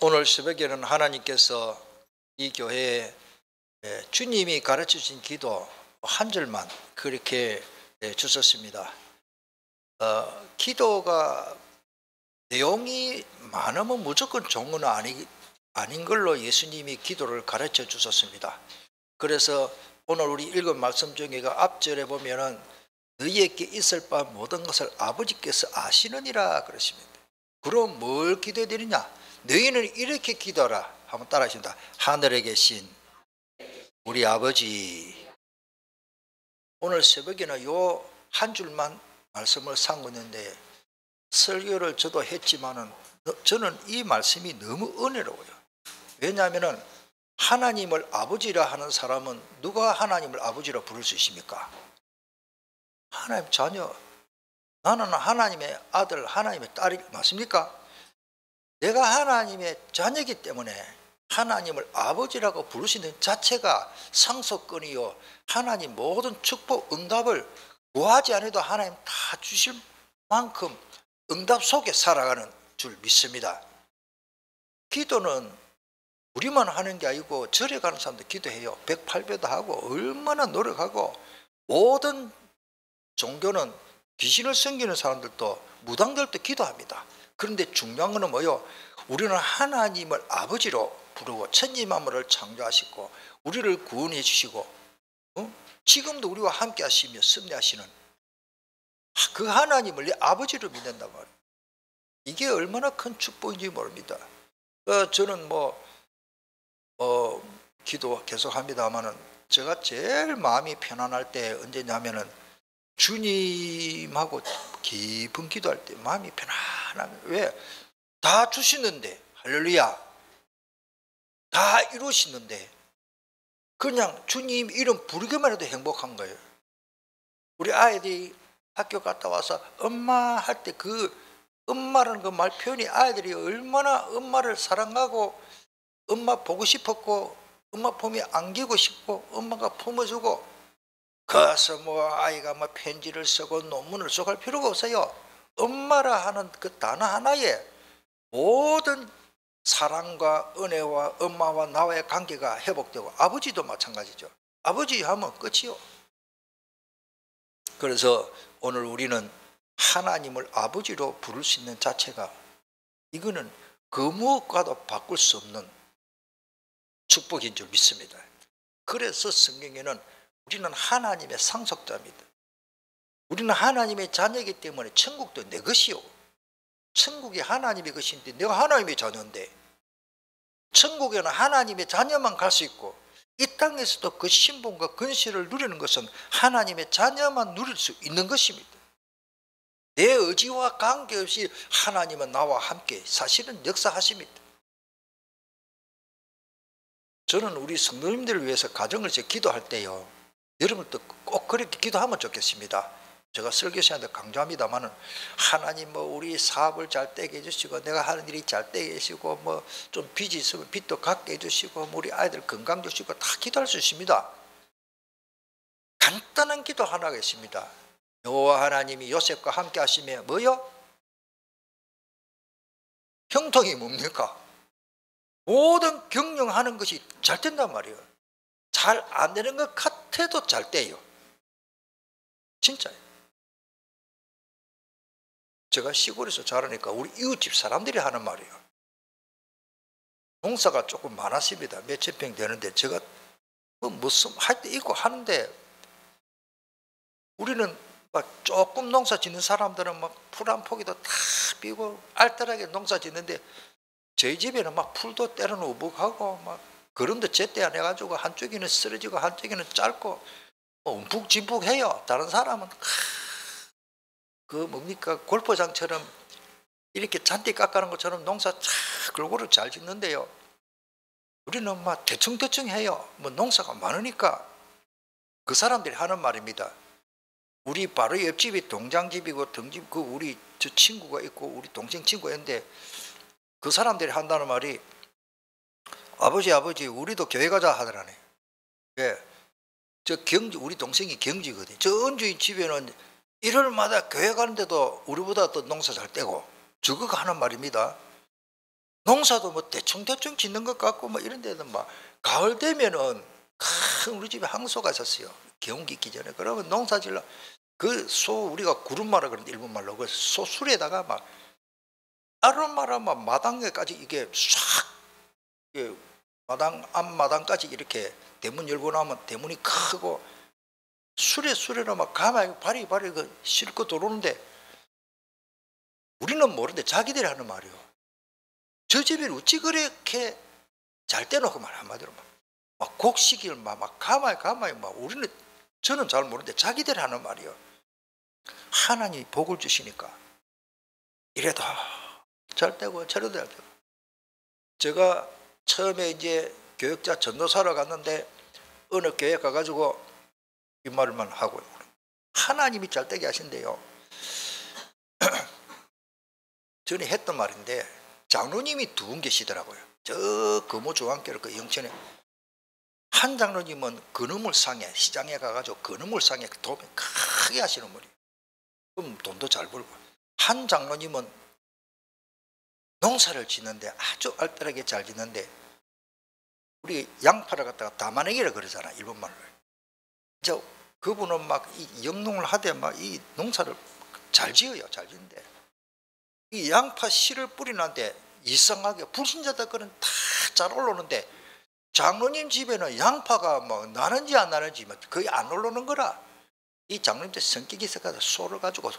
오늘 새벽에는 하나님께서 이 교회에 주님이 가르쳐 주신 기도 한 절만 그렇게 주셨습니다. 기도가 내용이 많으면 무조건 좋은 건 아닌 걸로 예수님이 기도를 가르쳐 주셨습니다. 그래서 오늘 우리 읽은 말씀 중에가 앞절에 보면은 너희에게 있을 바 모든 것을 아버지께서 아시느니라 그러십니다. 그럼 뭘 기도해야 되느냐? 너희는 이렇게 기도하라. 한번 따라 하십니다. 하늘에 계신 우리 아버지. 오늘 새벽에는 요 한 줄만 말씀을 삼고있는데 설교를 저도 했지만은 저는 이 말씀이 너무 은혜로워요. 왜냐하면은 하나님을 아버지라 하는 사람은 누가 하나님을 아버지라 부를 수 있습니까? 하나님 자녀. 나는 하나님의 아들, 하나님의 딸이 맞습니까? 내가 하나님의 자녀이기 때문에 하나님을 아버지라고 부르시는 자체가 상속권이요, 하나님 모든 축복, 응답을 구하지 않아도 하나님 다 주실 만큼 응답 속에 살아가는 줄 믿습니다. 기도는 우리만 하는 게 아니고 절에 가는 사람도 기도해요. 108배도 하고 얼마나 노력하고, 모든 종교는 귀신을 섬기는 사람들도 무당들도 기도합니다. 그런데 중요한 것은 뭐요? 우리는 하나님을 아버지로 부르고 천지만물을 창조하시고 우리를 구원해 주시고 지금도 우리와 함께 하시며 섭리하시는 그 하나님을 내 아버지로 믿는단 말이에요. 이게 얼마나 큰 축복인지 모릅니다. 저는 기도 계속 합니다만은 제가 제일 마음이 편안할 때 언제냐면은 주님하고 깊은 기도할 때 마음이 편안합니다. 왜? 다 주시는데, 할렐루야, 다 이루시는데 그냥 주님 이름 부르기만 해도 행복한 거예요. 우리 아이들이 학교 갔다 와서 엄마 할 때 그 엄마라는 그 말 표현이 아이들이 얼마나 엄마를 사랑하고 엄마 보고 싶었고 엄마 품에 안기고 싶고 엄마가 품어주고, 그래서 아이가 편지를 쓰고 논문을 쓰고 할 필요가 없어요. 엄마라 하는 그 단어 하나에 모든 사랑과 은혜와 엄마와 나와의 관계가 회복되고, 아버지도 마찬가지죠. 아버지 하면 끝이요. 그래서 오늘 우리는 하나님을 아버지로 부를 수 있는 자체가, 이거는 그 무엇과도 바꿀 수 없는 축복인 줄 믿습니다. 그래서 성경에는 우리는 하나님의 상속자입니다. 우리는 하나님의 자녀이기 때문에 천국도 내 것이요, 천국이 하나님의 것인데 내가 하나님의 자녀인데, 천국에는 하나님의 자녀만 갈 수 있고 이 땅에서도 그 신분과 권세를 누리는 것은 하나님의 자녀만 누릴 수 있는 것입니다. 내 의지와 관계없이 하나님은 나와 함께 사실은 역사하십니다. 저는 우리 성도님들을 위해서 가정을 기도할 때요, 여러분도 꼭 그렇게 기도하면 좋겠습니다. 제가 설교 시간에 강조합니다만은 하나님 우리 사업을 잘 되게 해주시고 내가 하는 일이 잘 되게 해주시고 좀 빚이 있으면 빚도 갚게 해주시고 우리 아이들 건강 주시고 다 기도할 수 있습니다. 간단한 기도 하나가 있습니다. 여호와 하나님이 요셉과 함께 하시며 뭐요? 형통이 뭡니까? 모든 경영하는 것이 잘 된단 말이에요. 잘 안 되는 것 같아도 잘 돼요. 진짜요. 제가 시골에서 자라니까 우리 이웃집 사람들이 하는 말이에요. 농사가 조금 많았습니다. 몇천 평 되는데 제가 무슨 할 때 있고 하는데, 우리는 조금 농사 짓는 사람들은 풀 한 포기도 다 비고 알뜰하게 농사 짓는데, 저희 집에는 풀도 때로는 우북하고 거름도 제때 안 해가지고 한쪽에는 쓰러지고 한쪽에는 짧고 움푹짐푹해요. 다른 사람은 골프장처럼 이렇게 잔디 깎아놓은 것처럼 농사 골고루 잘 짓는데요, 우리는 대충대충 해요. 농사가 많으니까. 그 사람들이 하는 말입니다. 우리 바로 옆집이 동장집이고 등집 우리 저 친구가 있고 우리 동생 친구가 있는데, 그 사람들이 한다는 말이 아버지 우리도 교회 가자 하더라네. 예, 우리 동생이 경지거든요. 저 은주인 집에는 일요일마다 교회 가는데도 우리보다 더 농사 잘 떼고 저거가 하는 말입니다. 농사도 뭐 대충 짓는 것 같고 뭐 이런 데는 막 가을 되면은 큰 우리 집에 항소가 있었어요. 개운기 있기 전에. 그러면 농사질러 그 소 우리가 구름마라 그러는데 일본 말로 그 소술에다가 막 아름마라만 마당에까지 이게 싹 예, 마당 앞마당까지 이렇게 대문 열고 나면 대문이 크고 수레로 막 가만히 발이 그 싣고 들어오는데 우리는 모르는데 자기들이 하는 말이요. 저 집이 어찌 그렇게 잘 떼놓고 말 한마디로 막 곡식을 막 가만히 막 우리는 저는 잘 모르는데 자기들이 하는 말이요. 하나님이 복을 주시니까 이래도 잘 되고 저래도 잘 되고. 제가 처음에 이제 교육자 전도사로 갔는데 어느 교회 가가지고 이 말만 하고요. 하나님이 잘 되게 하신대요. 전에 했던 말인데 장로님이 두 분 계시더라고요. 저 금호 중앙교회 그 영천에 한 장로님은 근어물상에 시장에 가가지고 근어물상에 돈 크게 하시는 분이에요. 그럼 돈도 잘 벌고. 한 장로님은 농사를 짓는데 아주 알뜰하게 잘 짓는데 우리 양파를 갖다가 다마내기라 그러잖아 일본 말로. 저 그분은 막 이 영농을 하되 막 이 농사를 잘 지어요. 잘 짓는데 이 양파 씨를 뿌리는데 이상하게 불신자들 거는 다 잘 올라오는데 장로님 집에는 양파가 뭐 나는지 안 나는지 거의 안 올라오는 거라. 이 장로님들 성격이 있어가지고 소를 가지고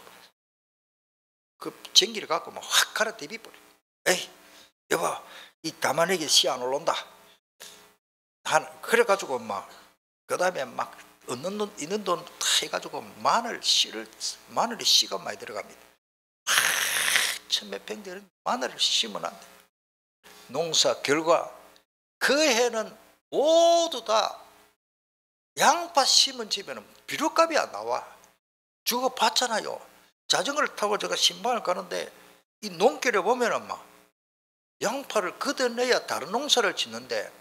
그 전기를 갖고 막 확 갈아 대비버려. 에이 여보 이 다마내기 씨 안 올라온다. 그래가지고 막 그 다음에 막 얻는 돈 있는 돈 다 해가지고 마늘이 씨가 많이 들어갑니다. 천몇 평 되는 마늘을 심으면 안 돼. 농사 결과 그 해는 모두 다 양파 심은 집에는 비료값이 안 나와. 주고 받잖아요. 자전거를 타고 제가 신방을 가는데 이 농길에 보면은 막 양파를 걷어내야 다른 농사를 짓는데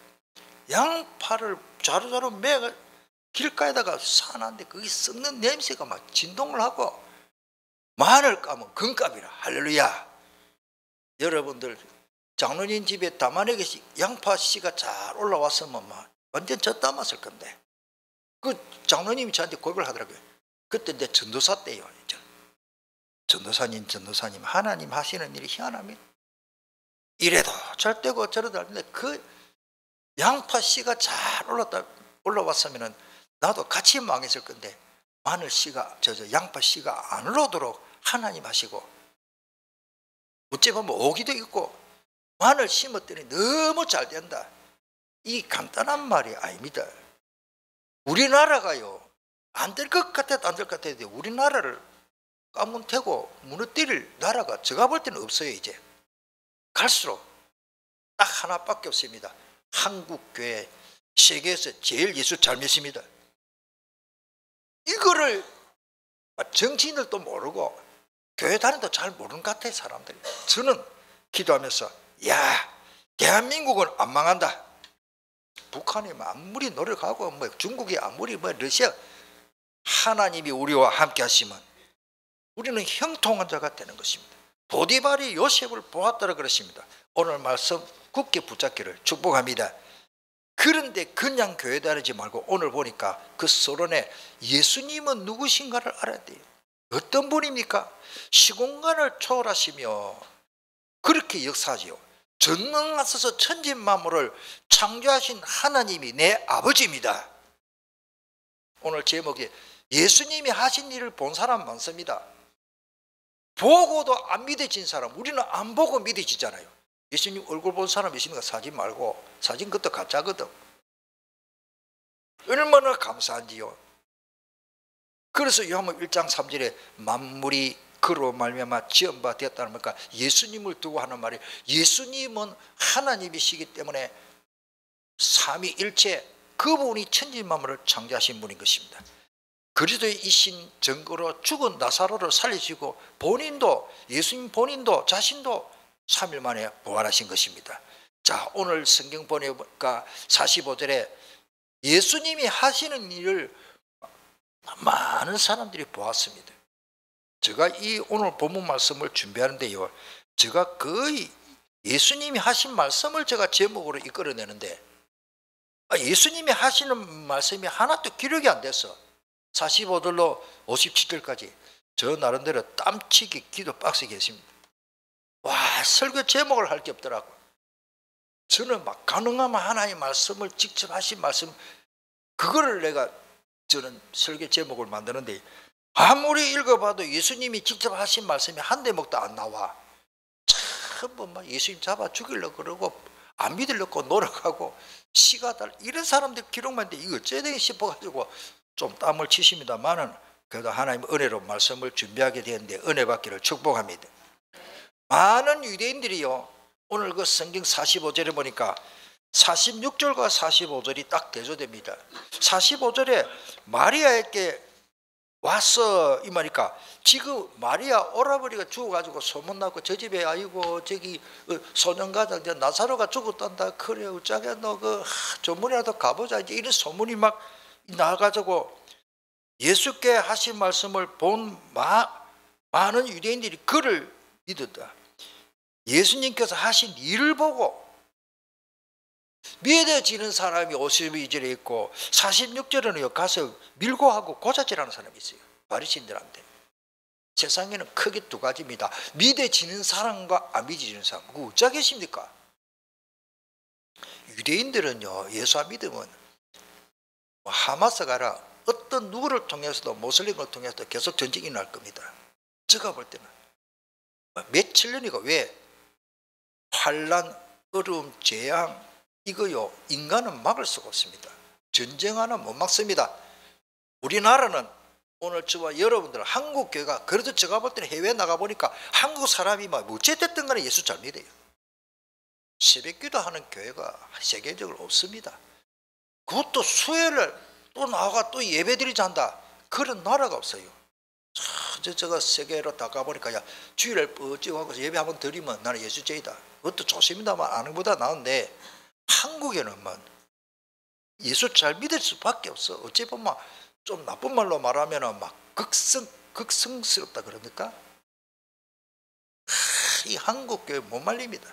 양파를 자루자루 매가 길가에다가 사놨는데 거기 썩는 냄새가 막 진동을 하고 마늘 까면 금값이라. 할렐루야. 여러분들 장로님 집에 다마내기 양파 씨가 잘 올라왔으면 막 완전 젖담았을 건데 그 장로님이 저한테 고백을 하더라고요. 그때 내 전도사 때요. 전도사님 하나님 하시는 일이 희한합니다. 이래도 잘 되고 저래도 할 텐데 그 양파 씨가 잘 올라왔으면 나도 같이 망했을 건데 마늘 씨가 양파 씨가 안 올라오도록 하나님 하시고 어찌 보면 오기도 있고 마늘 심었더니 너무 잘 된다. 이 간단한 말이 아닙니다. 우리나라가요 안 될 것 같아도 안 될 것 같아도 우리나라를 까문태고 무너뜨릴 나라가 제가 볼 때는 없어요. 이제 갈수록 딱 하나밖에 없습니다. 한국교회 세계에서 제일 예수 잘 믿습니다. 이거를 정치인들도 모르고 교회 다니도 잘 모르는 것 같아요. 사람들이. 저는 기도하면서 야 대한민국은 안 망한다. 북한이 아무리 노력하고 뭐 중국이 아무리 뭐 러시아 하나님이 우리와 함께 하시면 우리는 형통한 자가 되는 것입니다. 보디발이 요셉을 보았다라 그러십니다. 오늘 말씀 굳게 붙잡기를 축복합니다. 그런데 그냥 교회 다니지 말고 오늘 보니까 그 서론에 예수님은 누구신가를 알아야 돼요. 어떤 분입니까? 시공간을 초월하시며 그렇게 역사하지요. 전능하셔서 천지만물을 창조하신 하나님이 내 아버지입니다. 오늘 제목이 예수님이 하신 일을 본 사람 많습니다. 보고도 안 믿어진 사람, 우리는 안 보고 믿어지잖아요. 예수님 얼굴 본 사람 있습니까? 사진 말고. 사진 그것도 가짜거든. 얼마나 감사한지요. 그래서 요한복음 1장 3절에 만물이 그로 말미암아 지은 바 되었다는 말까 예수님을 두고 하는 말이 예수님은 하나님이시기 때문에 삼위일체 그분이 천지만물을 창조하신 분인 것입니다. 그리스도의 이신 증거로 죽은 나사로를 살리시고 본인도 예수님 본인도 자신도 3일 만에 부활하신 것입니다. 자 오늘 성경 보니까 45절에 예수님이 하시는 일을 많은 사람들이 보았습니다. 제가 이 오늘 본문 말씀을 준비하는데요 제가 거의 예수님이 하신 말씀을 제가 제목으로 이끌어내는데 예수님이 하시는 말씀이 하나도 기록이 안 됐어. 45절로 57절까지 저 나름대로 땀치기 기도 박스에 계십니다. 와, 설교 제목을 할 게 없더라고. 저는 막 가능하면 하나님의 말씀을 직접 하신 말씀, 그거를 저는 설교 제목을 만드는데 아무리 읽어봐도 예수님이 직접 하신 말씀이 한 대목도 안 나와. 참 막 예수님 잡아 죽이려고 그러고 안 믿으려고 노력하고 시가 달 이런 사람들 기록만 돼 이거 어째야 되겠 싶어가지고 좀 땀을 치십니다만은 그래도 하나님 은혜로 말씀을 준비하게 되었는데 은혜 받기를 축복합니다. 많은 유대인들이요, 오늘 그 성경 45절에 보니까 46절과 45절이 딱 대조됩니다. 45절에 마리아에게 와서 이 말이니까 지금 마리아 오라버니가 죽어가지고 소문나고 저 집에 아이고 저기 소년가장 나사로가 죽었단다. 그래 어쩌게 너 그 조문이라도 가보자 이제 이런 소문이 막 나가지고 예수께 하신 말씀을 본 많은 유대인들이 그를 믿었다. 예수님께서 하신 일을 보고 믿어지는 사람이 52절에 있고 46절에는 가서 밀고 하고 고자질하는 사람이 있어요. 바리새인들한테. 세상에는 크게 두 가지입니다. 믿어지는 사람과 안 믿어지는 사람. 그거 어쩌겠습니까? 유대인들은요, 예수 안 믿으면 하마스가 아니라 어떤 누구를 통해서도 모슬림을 통해서도 계속 전쟁이 날 겁니다. 제가 볼 때는 며칠 년이고 왜 환란, 어려움, 재앙 이거요 인간은 막을 수가 없습니다. 전쟁 하나 못 막습니다. 우리나라는 오늘 저와 여러분들 한국 교회가 그래도 제가 볼 때는 해외 나가 보니까 한국 사람이 막 어쨌든 간에 예수 잘 믿어요. 새벽기도 하는 교회가 세계적으로 없습니다. 그것도 수요일을 또 나가 또 예배드리자 한다. 그런 나라가 없어요. 제가 세계로 다 가보니까 야 주일날 뻗지고 하고 예배 한번 드리면 나는 예수제이다. 그것도 좋습니다만 아는 것보다 나은데 한국에는 예수 잘 믿을 수밖에 없어. 어찌 보면 좀 나쁜 말로 말하면 막 극성스럽다 그럽니까? 이 한국 교회 못 말립니다.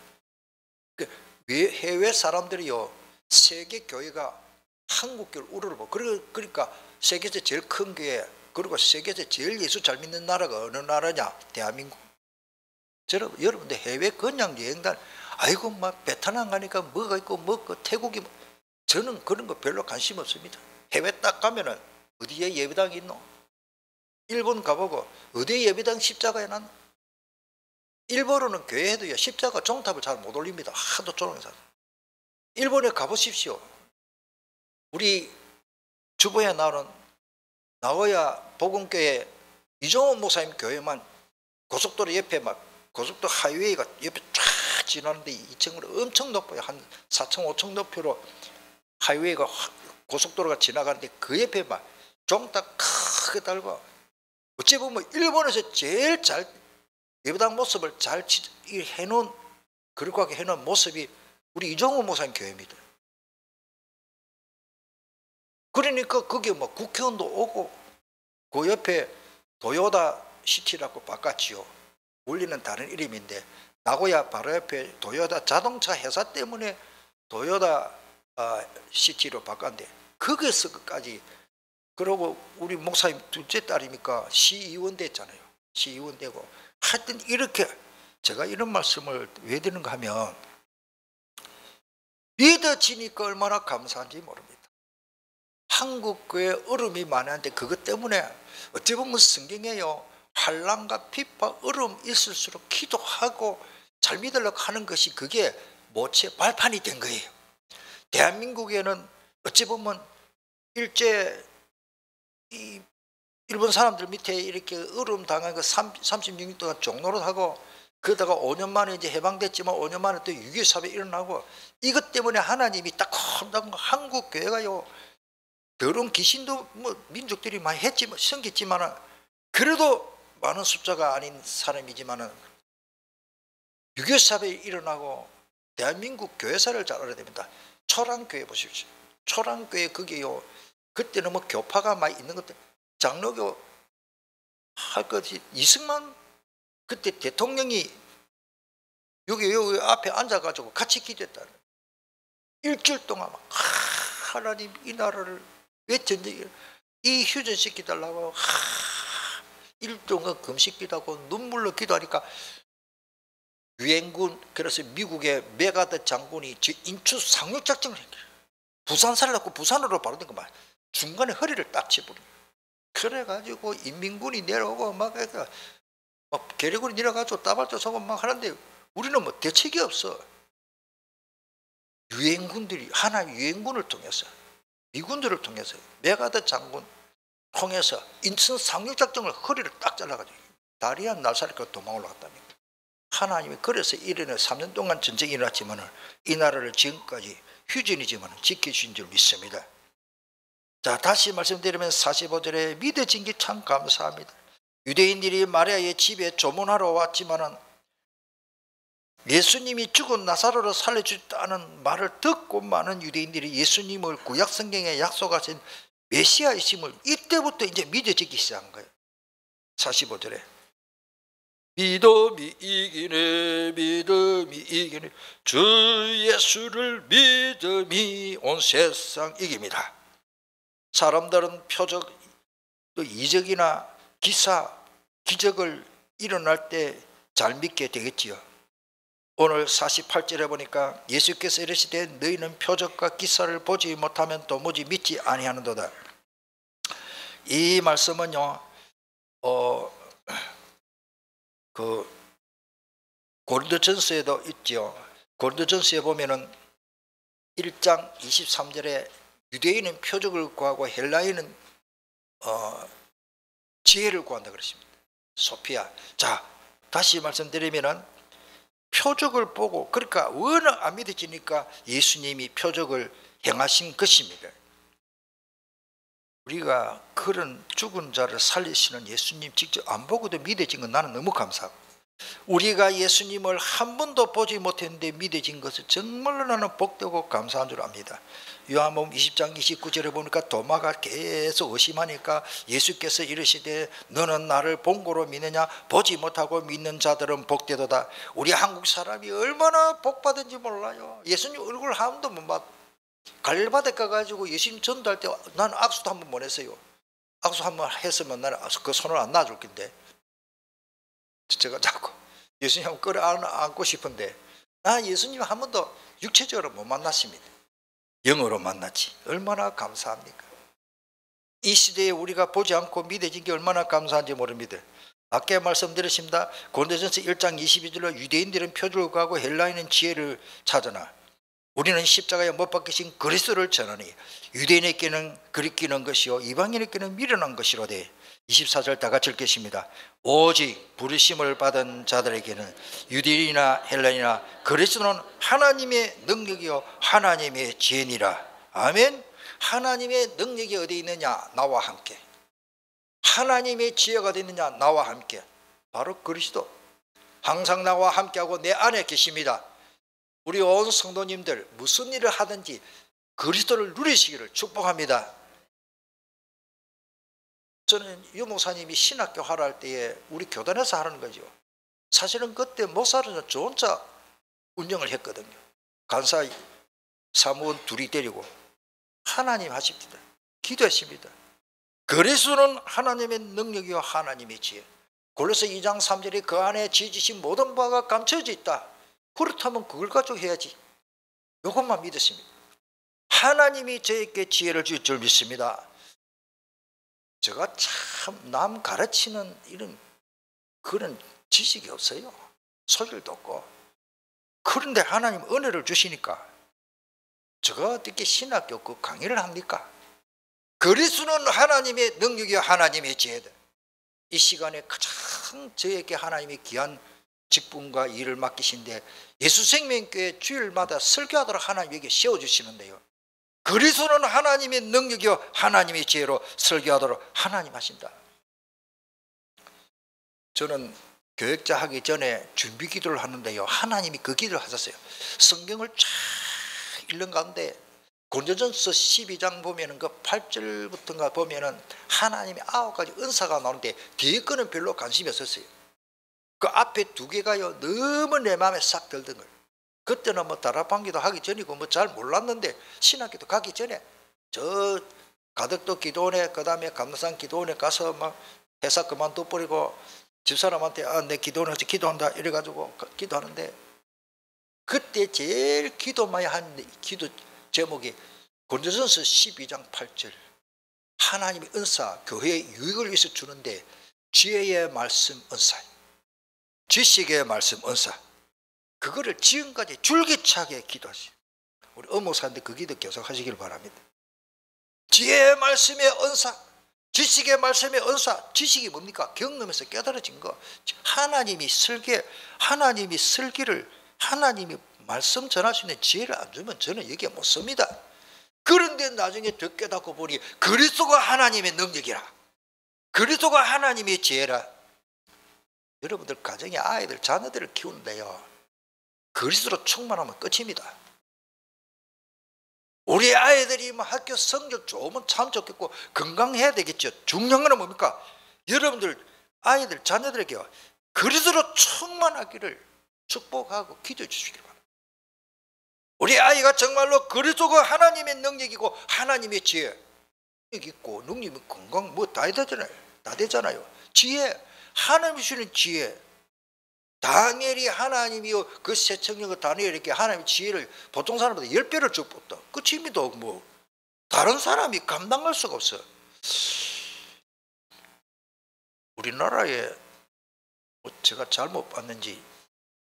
해외 사람들이요 세계 교회가 한국 교회를 우러러보고 그러니까 세계에서 제일 큰 교회 그리고 세계에서 제일 예수 잘 믿는 나라가 어느 나라냐? 대한민국. 여러분들 해외 그냥 여행단 아이고 막 베트남 가니까 뭐가 있고 태국이 저는 그런 거 별로 관심 없습니다. 해외 딱 가면은 어디에 예배당이 있노? 일본 가보고 어디에 예배당 십자가 해놨노? 일본어는 교회에도요 십자가 종탑을 잘 못 올립니다. 하도 조롱해서. 일본에 가보십시오. 우리 주보에 나오는 나고야 복음교회 이종호 목사님 교회만 고속도로 옆에 막 고속도로 하이웨이가 옆에 쫙 지나는데 2층으로 엄청 높아요. 한 4층 5층 높이로 하이웨이가 고속도로가 지나가는데 그 옆에 막 종탑 크게 달고 어찌 보면 일본에서 제일 잘 예배당 모습을 잘 해놓은 그렇게 해놓은 모습이 우리 이종호 목사님 교회입니다. 그러니까 그게 뭐 국회의원도 오고 그 옆에 도요다 시티라고 바꿨지요. 원래는 다른 이름인데 나고야 바로 옆에 도요다 자동차 회사 때문에 도요다 시티로 바꿨는데 거기서까지 그러고 우리 목사님 둘째 딸이니까 시의원 됐잖아요. 시의원 되고 하여튼 이렇게 제가 이런 말씀을 왜 드리는가 하면 믿어지니까 얼마나 감사한지 모릅니다. 한국 교회 어려움이 많은데 그것 때문에 어찌 보면 성경에요 환난과 핍박 어려움 있을수록 기도하고 잘 믿으려고 하는 것이 그게 모체 발판이 된 거예요. 대한민국에는 어찌 보면 일제 일본 사람들 밑에 이렇게 어려움 당한 거 36년 동안 종노릇하고 그러다가 5년 만에 이제 해방됐지만 5년 만에 또 6.25 사변이 일어나고 이것 때문에 하나님이 딱 한국 교회가요 더러운 귀신도 뭐 민족들이 많이 했지만 생겼지만은 그래도 많은 숫자가 아닌 사람이지만은 6.25 사변이 일어나고 대한민국 교회사를 잘 알아야 됩니다. 초랑교회 보십시오. 초랑교회 거기요 그때는 뭐 교파가 많이 있는 것들 장로교 할 것이 이승만 그때 대통령이 여기 앞에 앉아가지고 같이 기도했다. 일주일 동안 막 하나님 이 나라를 왜 전쟁이 이 휴전시키달라고 일주일 동안 금식 기도하고 눈물로 기도하니까 유엔군, 그래서 미국의 메가드 장군이 인추 상륙작전을 했어요. 부산 살려고 부산으로 바로 된거 말 중간에 허리를 딱 치버려. 그래가지고 인민군이 내려오고 막 계룡군이 내려가지고 따발도 서고 막 하는데 우리는 뭐 대책이 없어. 유엔군들이 하나 유엔군을 통해서 미군들을 통해서 메가드 장군 통해서 인천 상륙작전을 허리를 딱 잘라가지고 다리 한 날살이니까 도망을 갔답니다. 하나님이 그래서 이래는 3년 동안 전쟁이 일어났지만 이 나라를 지금까지 휴전이지만 지켜주신 줄 믿습니다. 자, 다시 말씀드리면 45절에 믿어진 게 참 감사합니다. 유대인들이 마리아의 집에 조문하러 왔지만은 예수님이 죽은 나사로를 살려주겠다는 말을 듣고 많은 유대인들이 예수님을 구약 성경에 약속하신 메시아이심을 이때부터 이제 믿어지기 시작한 거예요. 45절에 믿음이 이기네, 믿음이 이기네, 주 예수를 믿음이 온 세상 이깁니다. 사람들은 표적, 이적이나 기사, 기적을 일어날 때 잘 믿게 되겠지요. 오늘 48절에 보니까 예수께서 이르시되 너희는 표적과 기사를 보지 못하면 도무지 믿지 아니하는도다. 이 말씀은요, 고린도전서에도 있죠. 고린도전서에 보면은 1장 23절에 유대인은 표적을 구하고 헬라인은 지혜를 구한다 그랬습니다. 소피아. 자, 다시 말씀드리면은 표적을 보고, 그러니까 워낙 안 믿어지니까 예수님이 표적을 행하신 것입니다. 우리가 그런 죽은 자를 살리시는 예수님 직접 안 보고도 믿어진 건 나는 너무 감사하고, 우리가 예수님을 한 번도 보지 못했는데 믿어진 것을 정말로 나는 복되고 감사한 줄 압니다. 요한복음 20장 29절에 보니까 도마가 계속 의심하니까 예수께서 이르시되 너는 나를 본 거로 믿느냐, 보지 못하고 믿는 자들은 복되도다. 우리 한국 사람이 얼마나 복받은지 몰라요. 예수님 얼굴 한 번도 못 봤. 갈릴바대 가가지고 예수님 전도할 때 나는 악수도 한 번 못 했어요. 악수 한 번 했으면 나는 그 손을 안 놔줄 건데, 제가 자꾸 예수님 한번 끌어 안고 싶은데 나 예수님 한 번도 육체적으로 못 만났습니다. 영어로 만났지. 얼마나 감사합니까? 이 시대에 우리가 보지 않고 믿어진 게 얼마나 감사한지 모릅니다. 아까 말씀드렸습니다. 고린도전서 1장 22절로 유대인들은 표적을 구하고 헬라인은 지혜를 찾으나 우리는 십자가에 못 박히신 그리스도를 전하니 유대인에게는 그리끼는 것이요 이방인에게는 미련한 것이로되 24절 다 같이 읽겠습니다. 오직 부르심을 받은 자들에게는 유대인이나 헬라인이나 그리스도는 하나님의 능력이요 하나님의 지혜니라. 아멘. 하나님의 능력이 어디 있느냐? 나와 함께. 하나님의 지혜가 어디 있느냐? 나와 함께. 바로 그리스도. 항상 나와 함께하고 내 안에 계십니다. 우리 온 성도님들 무슨 일을 하든지 그리스도를 누리시기를 축복합니다. 저는 유 목사님이 신학교 하라 할 때에 우리 교단에서 하는 거죠. 사실은 그때 목사는 저 혼자 운영을 했거든요. 간사 사무원 둘이 데리고 하나님 하십니다. 기도했습니다. 그리스도는 하나님의 능력이요 하나님의 지혜. 골로새 2장 3절에 그 안에 지으신 모든 바가 감춰져 있다. 그렇다면 그걸 가지고 해야지. 이것만 믿었습니다. 하나님이 저에게 지혜를 줄 줄 믿습니다. 제가 참 남 가르치는 이런 그런 지식이 없어요. 소질도 없고. 그런데 하나님 은혜를 주시니까 제가 어떻게 신학교 그 강의를 합니까? 그리스도는 하나님의 능력이요 하나님의 지혜다. 이 시간에 가장 저에게 하나님이 귀한 직분과 일을 맡기신데 예수생명교회 주일마다 설교하도록 하나님에게 세워주시는데요. 그리스도는 하나님의 능력이요 하나님의 지혜로 설교하도록 하나님 하신다. 저는 교역자 하기 전에 준비 기도를 하는데요. 하나님이 그 기도를 하셨어요. 성경을 쫙 읽는 가운데 고린도전서 12장 보면은 그 8절부터인가 보면은 하나님의 9가지 은사가 나오는데 뒤에 거는 별로 관심이 없었어요. 그 앞에 두 개가요 너무 내 마음에 싹 들던 거예요. 그때는 뭐 다락방기도 하기 전이고 뭐 잘 몰랐는데 신학기도 가기 전에 저 가덕도 기도원에 그다음에 감사산 기도원에 가서 막 회사 그만둬 버리고 집사람한테 내 기도원에서 기도한다 이래가지고 기도하는데 그때 제일 기도 많이 한 기도 제목이 고린도전서 12장 8절 하나님의 은사 교회에 유익을 위해서 주는데 지혜의 말씀 은사 지식의 말씀 은사 그거를 지금까지 줄기차게 기도하시오. 우리 어목사인데 그 기도 계속 하시길 바랍니다. 지혜의 말씀의 은사 지식의 말씀의 은사 지식이 뭡니까? 경험에서 깨달아진 거 하나님이 설계를 하나님이 말씀 전할 수 있는 지혜를 안 주면 저는 여기에 못 씁니다. 그런데 나중에 더 깨닫고 보니 그리스도가 하나님의 능력이라 그리스도가 하나님의 지혜라. 여러분들 가정에 아이들 자녀들을 키우는데요 그리스도로 충만하면 끝입니다. 우리 아이들이 뭐 학교 성적 좋으면 참 좋겠고 건강해야 되겠죠. 중요한 건 뭡니까? 여러분들 아이들 자녀들에게 그리스도로 충만하기를 축복하고 기도해 주시길 바랍니다. 우리 아이가 정말로 그리스도가 하나님의 능력이고 하나님의 지혜 능력 있고 능력이 건강 뭐 다 되잖아요. 지혜 하나님이 주시는 지혜 다니엘이 하나님이요 그 세청년 다니엘에게 하나님의 지혜를 보통 사람보다 10배를 줬다. 끝입니다. 뭐 다른 사람이 감당할 수가 없어요. 우리나라에 뭐 제가 잘못 봤는지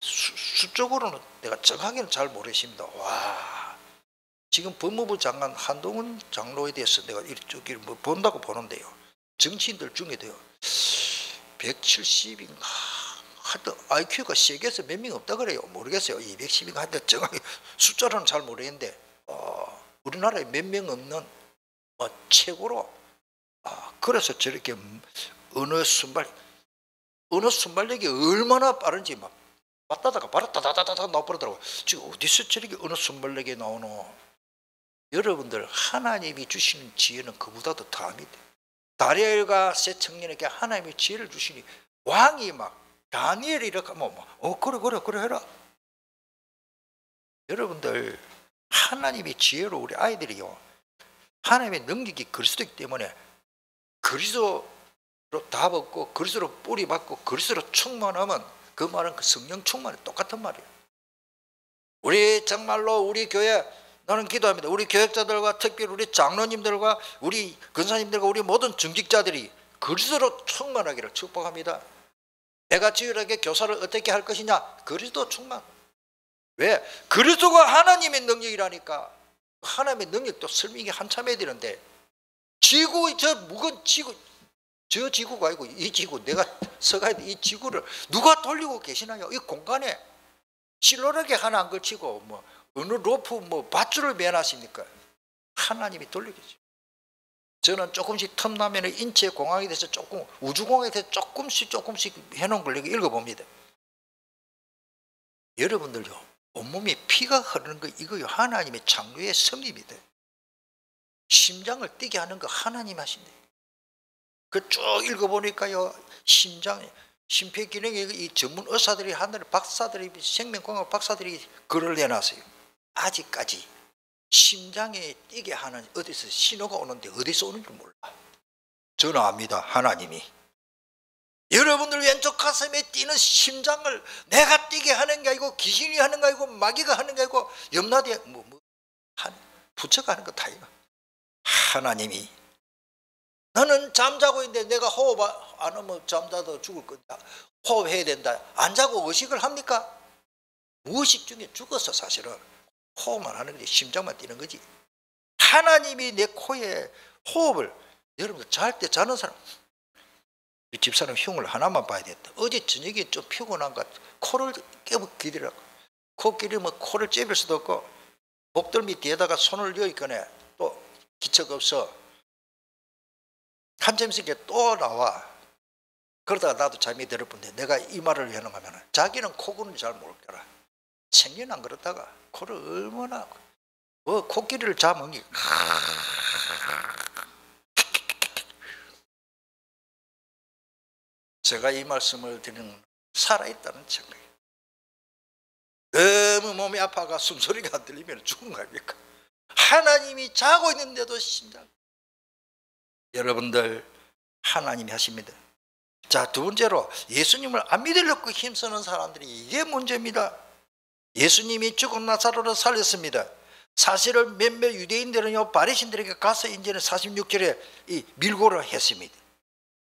수적으로는 내가 정확히는 잘 모르겠습니다. 와 지금 법무부 장관 한동훈 장로에 대해서 내가 이쪽을 뭐 본다고 보는데요. 정치인들 중에도요 170인가 하여튼 IQ가 세계에서 몇 명 없다 그래요. 모르겠어요. 210인가 하여튼 정확히 숫자로는 잘 모르겠는데 우리나라에 몇 명 없는 최고로 그래서 저렇게 언어 순발력이 얼마나 빠른지 막 맞다다가 바로 따다다다 나와버리더라고요. 지금 어디서 저렇게 언어 순발력이 나오노. 여러분들 하나님이 주시는 지혜는 그보다도 다합니다. 다니엘과 새 청년에게 하나님의 지혜를 주시니 왕이 막 다니엘이 이렇게 하면 그래 해라. 여러분들 하나님의 지혜로 우리 아이들이요 하나님의 능력이 그리스도이기 때문에 그리스도로 답 얻고 그리스도로 뿌리 받고 그리스도로 충만하면 그 말은 그 성령 충만이 똑같은 말이에요. 우리 정말로 우리 교회 나는 기도합니다. 우리 교역자들과 특별히 우리 장로님들과 우리 권사님들과 우리 모든 정직자들이 그리스도로 충만하기를 축복합니다. 내가 지휘하게 교사를 어떻게 할 것이냐? 그리스도 충만. 왜? 그리스도가 하나님의 능력이라니까. 하나님의 능력도 설명이 한참 해야 되는데 지구 저 묵은 지구 저 지구가 아니고 이 지구 내가 서가야 돼. 이 지구를 누가 돌리고 계시나요? 이 공간에 실로락에 하나 안 걸치고 뭐 어느 로프 뭐 밧줄을 매놨습니까? 하나님이 돌리겠죠. 저는 조금씩 틈나면 인체 공학에 대해서 조금 우주공학에 대해서 조금씩 해놓은 걸 읽어봅니다. 여러분들요 온몸에 피가 흐르는 거 이거요 하나님의 창조의 섭리입니다. 심장을 뛰게 하는 거 하나님 하신대. 그 쭉 읽어보니까요 심폐기능의 이 전문 의사들이 하늘 박사들이 생명공학 박사들이 글을 내놨어요. 아직까지 심장에 뛰게 하는 어디서 신호가 오는데 어디서 오는지 몰라. 저는 압니다. 하나님이 여러분들 왼쪽 가슴에 뛰는 심장을 내가 뛰게 하는 게 아니고 귀신이 하는 거 아니고 마귀가 하는 게 아니고 염라대 부처가 하는 거 다 이거. 하나님이 너는 잠자고 있는데 내가 호흡 안 하면 잠자도 죽을 건다. 호흡해야 된다. 안 자고 의식을 합니까? 무의식 중에 죽었어. 사실은 호흡만 하는 거지. 심장만 뛰는 거지. 하나님이 내 코에 호흡을 여러분들 잘 때 자는 사람 우리 집사람 흉을 하나만 봐야 됐다. 어제 저녁에 좀 피곤한 것 같아. 코를 깨고 기대라고. 코끼리 뭐 코를 째빌 수도 없고 목덜미 뒤에다가 손을 여기거네. 또 기척 없어. 한참 있으니까 또 나와. 그러다가 나도 잠이 들었는데 내가 이 말을 해놓으면 자기는 코 고는 잘 모르겠더라. 생년 안 그렇다가 코를 얼마나 코끼리를 잡으니 제가 이 말씀을 드리는 살아있다는 증거예요. 너무 몸이 아파가 숨소리가 안 들리면 죽은 거 아닙니까? 하나님이 자고 있는데도 심장. 여러분들 하나님이 하십니다. 자, 두 번째로 예수님을 안 믿으려고 힘쓰는 사람들이 이게 문제입니다. 예수님이 죽은 나사로를 살렸습니다. 사실은 몇몇 유대인들은요 바리새인들에게 가서 이제는 46절에 이 밀고를 했습니다.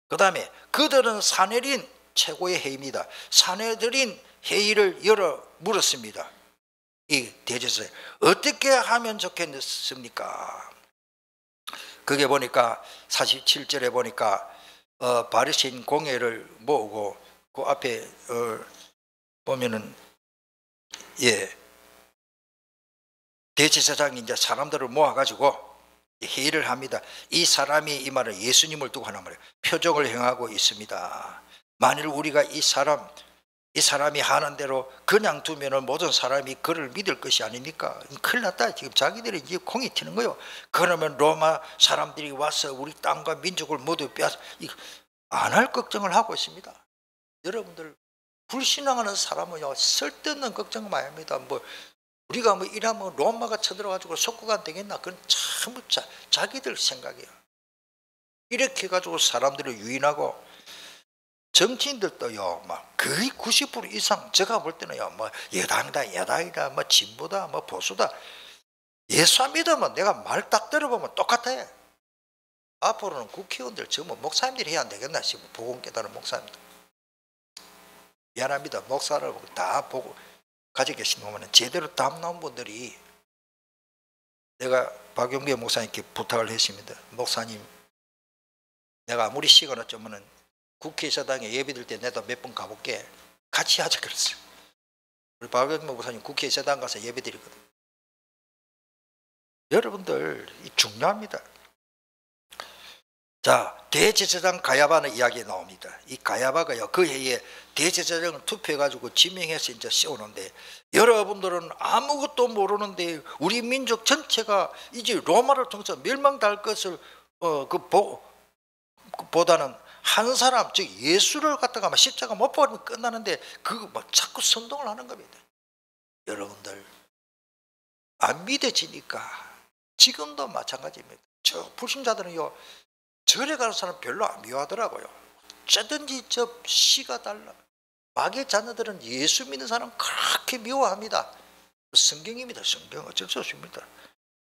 그 다음에 그들은 사내린 최고의 회의입니다. 사내들인 회의를 열어 물었습니다. 이 대제사장에 어떻게 하면 좋겠습니까? 그게 보니까 47절에 보니까 바리새인 공회를 모으고 그 앞에 보면은 대제사장이 이제 사람들을 모아가지고 회의를 합니다. 이 사람이 이 말을 예수님을 두고 하는 말이에요. 표적을 행하고 있습니다. 만일 우리가 이 사람이 하는 대로 그냥 두면은 모든 사람이 그를 믿을 것이 아닙니까? 큰일 났다. 지금 자기들이 이제 공이 튀는 거예요. 그러면 로마 사람들이 와서 우리 땅과 민족을 모두 빼앗아 안 할 걱정을 하고 있습니다. 여러분들 불신앙하는 사람은요 쓸데없는 걱정을 많이 합니다. 우리가 이러면 로마가 쳐들어가지고 속구가 안 되겠나? 그건 참 자기들 생각이에요. 이렇게 해가지고 사람들을 유인하고 정치인들도요, 거의 90% 이상 제가 볼 때는요, 여당이다, 야당이다, 진보다, 보수다. 예수 안 믿으면 내가 말 딱 들어보면 똑같아. 앞으로는 국회의원들 전부 목사님들이 해야 안 되겠나 싶어. 복음 깨달은 목사님들. 미안합니다. 목사를 다 보고 가지고 계시면 제대로 답 나온 분들이 내가 박용계 목사님께 부탁을 했습니다. 목사님, 내가 아무리 시간 어쩌면은 국회의사당에 예배드릴 때 내가 몇 번 가볼게. 같이 하자 그랬어요. 우리 박용계 목사님 국회의사당 가서 예배드리거든. 여러분들 중요합니다. 자, 대제사장 가야바는 이야기 나옵니다. 이 가야바가요, 그 해에 대제사장을 투표해가지고 지명해서 이제 씌우는데, 여러분들은 아무것도 모르는데 우리 민족 전체가 이제 로마를 통해서 멸망당할 것을 보다는 한 사람, 즉 예수를 갖다가 십자가 못 박으면 끝나는데 그거 자꾸 선동을 하는 겁니다. 여러분들 안 믿어지니까 지금도 마찬가지입니다. 저 불신자들은요 절에 가는 사람 별로 안 미워하더라고요. 어쩌든지 저 씨가 달라. 마귀의 자녀들은 예수 믿는 사람 그렇게 미워합니다. 성경입니다. 성경 어쩔 수 없습니다.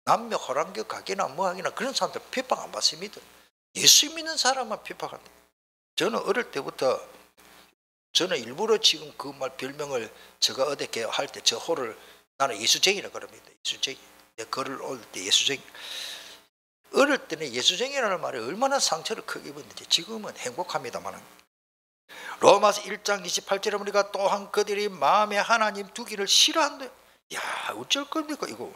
남녀 호랑교 가게나 뭐하기나 그런 사람들 비방 안 받습니다. 예수 믿는 사람만 비판한다. 저는 어릴 때부터 저는 일부러 지금 그 말 별명을 제가 어떻게 할 때 저 호를 나는 예수쟁이라 그럽니다. 예수쟁이. 글을 올 때 예수쟁이. 어릴 때는 예수쟁이라는 말에 얼마나 상처를 크게 입었는지 지금은 행복합니다만 로마서 1장 28절에 보니까 또한 그들이 마음에 하나님 두기를 싫어한대요. 야 어쩔 겁니까 이거.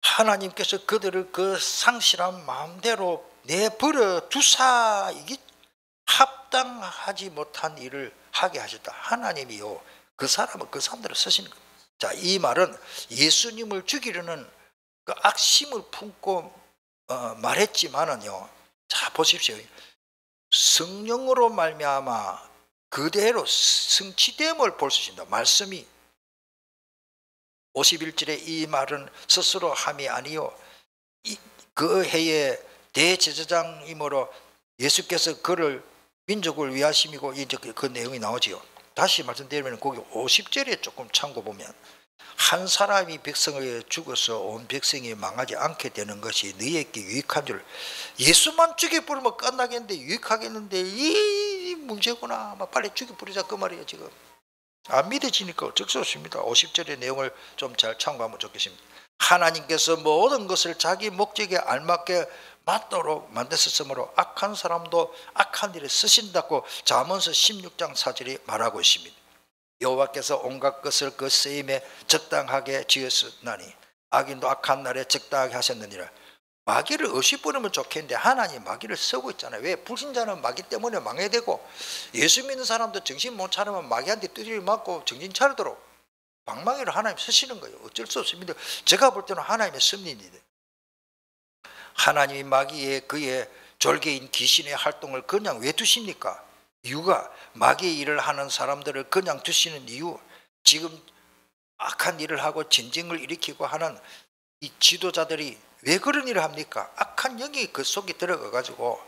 하나님께서 그들을 그 상실한 마음대로 내버려 두사 이게 합당하지 못한 일을 하게 하셨다. 하나님이요 그 사람들을 쓰시는 겁니다. 자, 이 말은 예수님을 죽이려는 그 악심을 품고 말했지만은요. 자 보십시오. 성령으로 말미암아 그대로 성취됨을 볼 수 있습니다. 말씀이 51절에 이 말은 스스로 함이 아니요 그 해에 대제사장이므로 예수께서 그를 민족을 위하심이고 이제 그 내용이 나오지요. 다시 말씀드리면 거기 50절에 조금 참고 보면 한 사람이 백성을 죽어서 온 백성이 망하지 않게 되는 것이 너희에게 유익한 줄. 예수만 죽여버리면 끝나겠는데 유익하겠는데 이 문제구나. 빨리 죽여버리자 그 말이에요. 지금 안 믿어지니까 어쩔 수 없습니다. 50절의 내용을 좀 잘 참고하면 좋겠습니다. 하나님께서 모든 것을 자기 목적에 알맞게 맞도록 만드셨으므로 악한 사람도 악한 일에 쓰신다고 잠언서 16장 4절이 말하고 있습니다. 여호와께서 온갖 것을 그 쓰임에 적당하게 지으셨나니 악인도 악한 날에 적당하게 하셨느니라. 마귀를 없이 뿌리면 좋겠는데 하나님 마귀를 쓰고 있잖아요. 왜? 불신자는 마귀 때문에 망해야 되고 예수 믿는 사람도 정신 못 차리면 마귀한테 두드려 맞고 정신 차리도록 방망이를 하나님 쓰시는 거예요. 어쩔 수 없습니다. 제가 볼 때는 하나님의 섭리입니다. 하나님이 마귀의 그의 졸개인 귀신의 활동을 그냥 왜 두십니까? 이유가 마귀의 일을 하는 사람들을 그냥 두시는 이유, 지금 악한 일을 하고 전쟁을 일으키고 하는 이 지도자들이 왜 그런 일을 합니까? 악한 영이 그 속에 들어가 가지고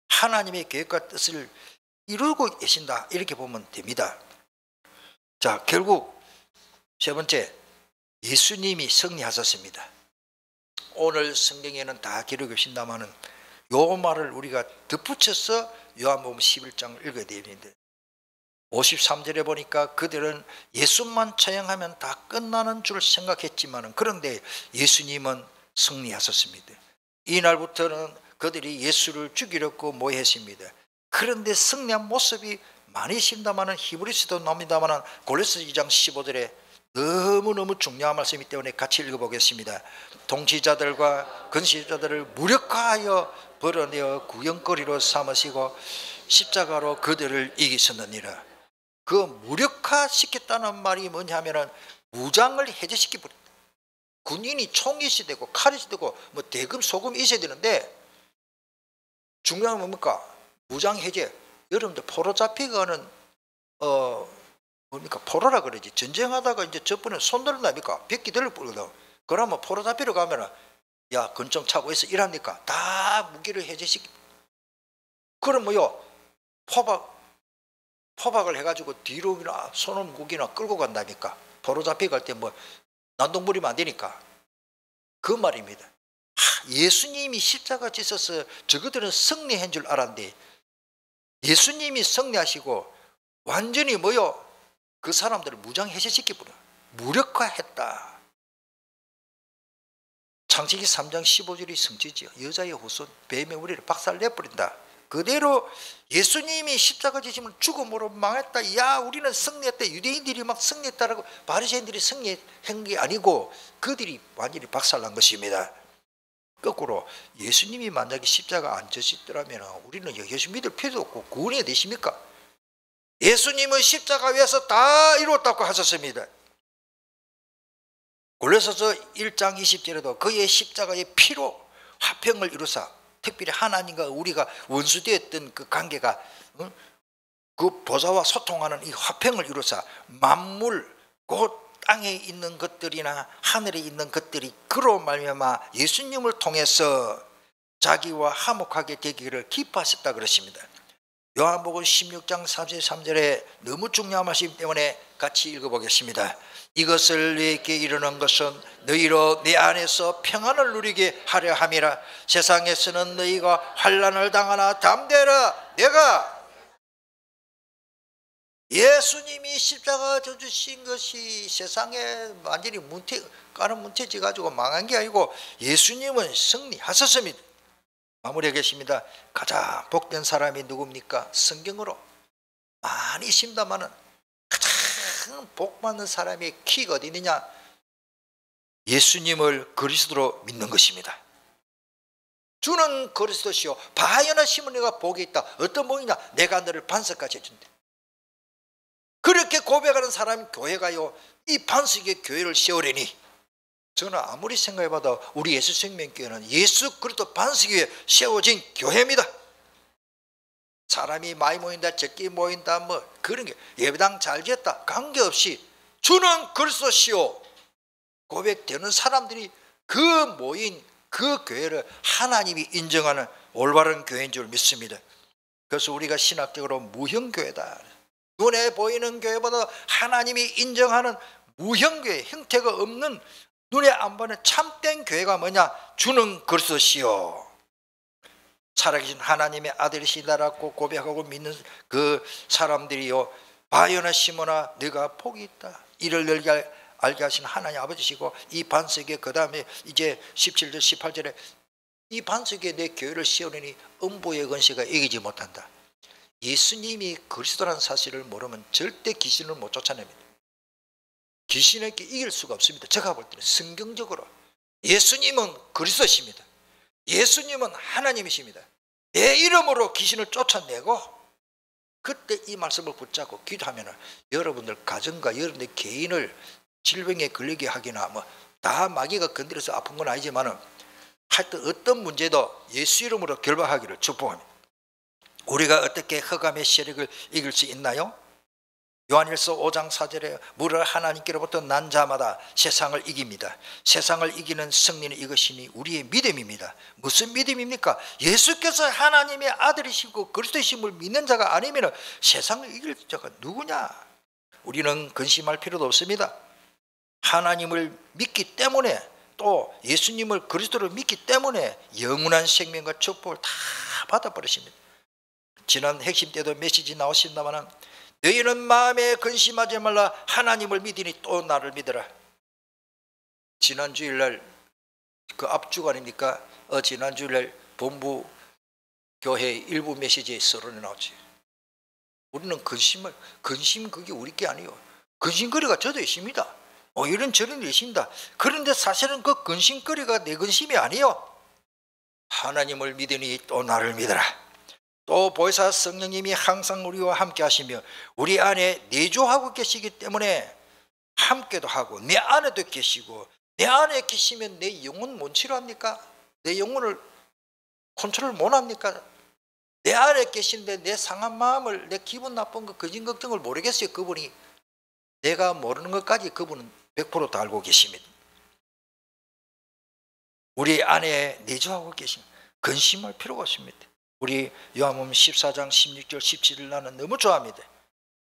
하나님의 계획과 뜻을 이루고 계신다, 이렇게 보면 됩니다. 자, 결국 세 번째, 예수님이 승리하셨습니다. 오늘 성경에는 다 기록이 없습니다만은 요 말을 우리가 덧붙여서 요한복음 11장을 읽어야 되는데, 53절에 보니까 그들은 예수만 처형하면 다 끝나는 줄 생각했지만, 그런데 예수님은 승리하셨습니다. 이날부터는 그들이 예수를 죽이려고 모였습니다. 그런데 승리한 모습이 많이 있습니다만, 히브리서도 나옵니다만 골로새 2장 15절에 너무너무 중요한 말씀이기 때문에 같이 읽어보겠습니다. 통치자들과 건시자들을 무력화하여 벌어내어 구경거리로 삼으시고 십자가로 그들을 이기셨느니라. 그 무력화시켰다는 말이 뭐냐면은 무장을 해제시켜 버렸다. 군인이 총이 있어야 되고 칼이 있어야 되고 뭐 대금 소금이 있어야 되는데, 중요한 건 뭡니까? 무장 해제. 여러분들 포로 잡히거는 뭡니까? 포로라 그러지. 전쟁하다가 이제 저번에 손 들었답니까? 백기 들을 뿌거든. 그러면 포로 잡히러 가면은 야, 근총 차고 있어 이랍니까? 다 무기를 해제시키. 그럼 뭐요? 포박을 해가지고 뒤로나 손은 무기나 끌고 간다니까. 포로 잡혀갈 때 뭐 난동 부리면 안 되니까. 그 말입니다. 예수님이 십자가 지셔서 저그들은 승리한 줄 알았는데, 예수님이 승리하시고 완전히 뭐요? 그 사람들을 무장 해제시켜버려. 무력화했다. 창세기 3장 15절이 성취지요. 여자의 후손 뱀의 우리를 박살내버린다. 그대로 예수님이 십자가 지시면 죽음으로 망했다. 야, 우리는 승리했다. 유대인들이 막 승리했다라고, 바리새인들이 승리한 게 아니고 그들이 완전히 박살난 것입니다. 거꾸로 예수님이 만약에 십자가 안 지시더라면 우리는 예수 믿을 필요도 없고 구원이 되십니까? 예수님은 십자가 위에서 다 이루었다고 하셨습니다. 골로새서 1장 20절에도 그의 십자가의 피로 화평을 이루사, 특별히 하나님과 우리가 원수되었던 그 관계가 그 보좌와 소통하는 이 화평을 이루사 만물, 곧 땅에 있는 것들이나 하늘에 있는 것들이 그로 말미암아 예수님을 통해서 자기와 화목하게 되기를 기뻐하셨다 그러십니다. 요한복음 16장 33절에 너무 중요한 말씀 때문에 같이 읽어보겠습니다. 이것을 너희에게 이르는 것은 너희로 내 안에서 평안을 누리게 하려 함이라. 세상에서는 너희가 환난을 당하나 담대하라. 내가, 예수님이 십자가 져주신 것이 세상에 완전히 까는 문태지 가지고 망한 게 아니고 예수님은 승리하셨습니다. 마무리하겠습니다. 가장 복된 사람이 누굽니까? 성경으로 많이 있습니다만은 가장 복받는 사람의 키가 어디 있느냐? 예수님을 그리스도로 믿는 것입니다. 주는 그리스도시요 바하여나 심은 내가 복이 있다. 어떤 복이냐? 내가 너를 반석까지 해준대. 그렇게 고백하는 사람이 교회가요, 이 반석의 교회를 세우려니, 저는 아무리 생각해봐도 우리 예수생명교회는 예수 그리스도 반석 위에 세워진 교회입니다. 사람이 많이 모인다, 적게 모인다, 뭐 그런 게, 예배당 잘 지었다 관계없이 주는 그리스도시요 고백되는 사람들이 그 모인 그 교회를 하나님이 인정하는 올바른 교회인 줄 믿습니다. 그래서 우리가 신학적으로 무형교회다, 눈에 보이는 교회보다 하나님이 인정하는 무형교회, 형태가 없는 눈에 안 보이는 참된 교회가 뭐냐? 주는 그리스도시요 살아계신 하나님의 아들이시다라고 고백하고 믿는 그 사람들이요, 바하여나 시몬아 네가 복이 있다. 이를 너희가 알게 하신 하나님 아버지시고 이 반석에, 그 다음에 이제 17절 18절에 이 반석에 내 교회를 세우려니 음부의 권세가 이기지 못한다. 예수님이 그리스도라는 사실을 모르면 절대 귀신을 못 쫓아냅니다. 귀신에게 이길 수가 없습니다. 제가 볼 때는 성경적으로 예수님은 그리스도십니다. 예수님은 하나님이십니다. 내 이름으로 귀신을 쫓아내고, 그때 이 말씀을 붙잡고 기도하면 여러분들 가정과 여러분들 개인을 질병에 걸리게 하기나 뭐 다 마귀가 건드려서 아픈 건 아니지만 하여튼 어떤 문제도 예수 이름으로 결박하기를 축복합니다. 우리가 어떻게 흑암의 세력을 이길 수 있나요? 요한일서 5장 4절에 무릇 하나님께로부터 난 자마다 세상을 이깁니다. 세상을 이기는 승리는 이것이니 우리의 믿음입니다. 무슨 믿음입니까? 예수께서 하나님의 아들이시고 그리스도이심을 믿는 자가 아니면 세상을 이길 자가 누구냐? 우리는 근심할 필요도 없습니다. 하나님을 믿기 때문에, 또 예수님을 그리스도를 믿기 때문에 영원한 생명과 축복을 다 받아버리십니다. 지난 핵심 때도 메시지 나오신다마는 너희는 마음에 근심하지 말라, 하나님을 믿으니 또 나를 믿어라. 지난 주일날 그 앞주간이니까 지난 주일날 본부 교회 일부 메시지에 서론에 나오지. 우리는 근심 그게 우리 게 아니에요. 근심거리가 저도 있습니다. 이런저런 일이 있습니다. 그런데 사실은 그 근심거리가 내 근심이 아니에요. 하나님을 믿으니 또 나를 믿어라. 또 보혜사 성령님이 항상 우리와 함께 하시며 우리 안에 내주하고 계시기 때문에 함께도 하고 내 안에도 계시고, 내 안에 계시면 내 영혼 못 치료합니까? 내 영혼을 컨트롤 못 합니까? 내 안에 계신데 내 상한 마음을, 내 기분 나쁜 거, 근심 걱정을 모르겠어요. 그분이 내가 모르는 것까지 그분은 100% 다 알고 계십니다. 우리 안에 내주하고 계신, 근심할 필요가 없습니다. 우리 요한복음 14장 16절 17절 나는 너무 좋아합니다.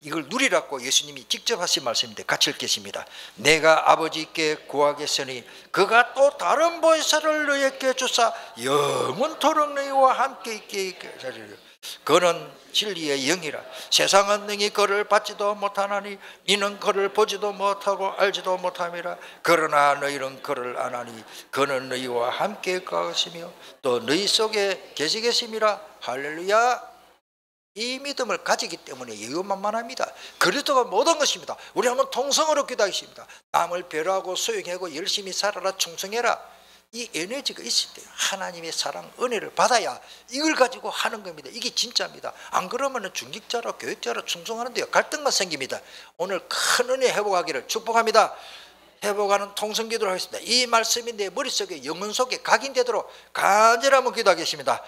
이걸 누리라고 예수님이 직접 하신 말씀인데 같이 읽겠습니다. 내가 아버지께 구하겠으니 그가 또 다른 보혜사를 너희에게 주사 영원토록 너희와 함께 있게 하리라. 그는 진리의 영이라. 세상은 능히 그를 받지도 못하나니 이는 그를 보지도 못하고 알지도 못함이라. 그러나 너희는 그를 아나니 그는 너희와 함께 가시며 또 너희 속에 계시겠음이라. 할렐루야. 이 믿음을 가지기 때문에 여유만만합니다. 그리스도가 모든 것입니다. 우리 한번 통성으로 기도하겠습니다. 남을 배려하고 소용하고 열심히 살아라, 충성해라. 이 에너지가 있을 때 하나님의 사랑, 은혜를 받아야 이걸 가지고 하는 겁니다. 이게 진짜입니다. 안 그러면 중직자로 교육자로 충성하는데요 갈등만 생깁니다. 오늘 큰 은혜 회복하기를 축복합니다. 회복하는 통성기도를 하겠습니다. 이 말씀이 내 머릿속에 영혼 속에 각인되도록 간절히 한번 기도하겠습니다.